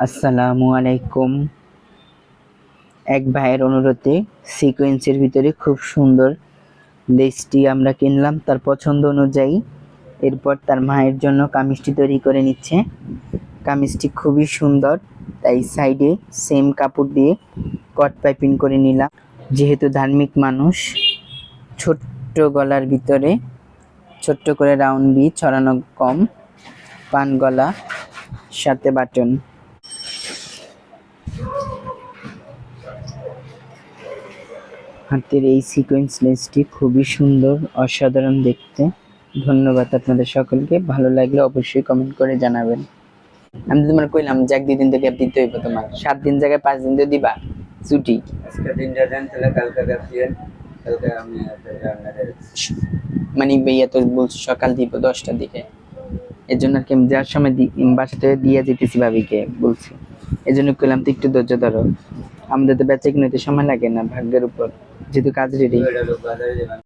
আসসালামু আলাইকুম। এক ভাইয়ের অনুরোধে সিকোয়েন্সের ভিতরে খুব সুন্দর লেসটি আমরা কিনলাম তার পছন্দ অনুযায়ী। এরপর তার মায়ের জন্য কামিজটি তৈরি করে নিচ্ছে। কামিজটি খুবই সুন্দর, তাই সাইডে সেম কাপড় দিয়ে কট পাইপিং করে নিলাম। যেহেতু ধার্মিক মানুষ, ছোট্ট গলার ভিতরে ছোট্ট করে রাউন্ড বি ছড়ানো কম, পান গলা, সাথে বাটন। হাতের এই সিকোয়েন্স লেসটি খুবই সুন্দর, অসাধারণ দেখতে। ধন্যবাদ আপনাদের সকলকে। ভালো লাগলে অবশ্যই কমেন্ট করে জানাবেন। আমি তো তোমার কইলাম যে 1-2 দিন তো গ্যাপ দিতে হইব, তোমার 7 দিন জায়গায় 5 দিন তো দিবা ছুটি। আজকে দিনটা দেন, তাহলে কালকে দেন। কালকে আমি আপনাদের মানে ভাইয়া তো বলছি সকাল দিব 10টার দিকে, এর জন্য আর কি আমি যাওয়ার সময় বাসাতে দিয়ে যেতেছি ভাবিকে বলছি। এই জন্য কইলাম তো একটু ধৈর্য ধরো, আমাদের তো বেচে কিনতে সময় লাগে না, ভাগ্যের উপর, যেহেতু কাজ রেডি। বাজারে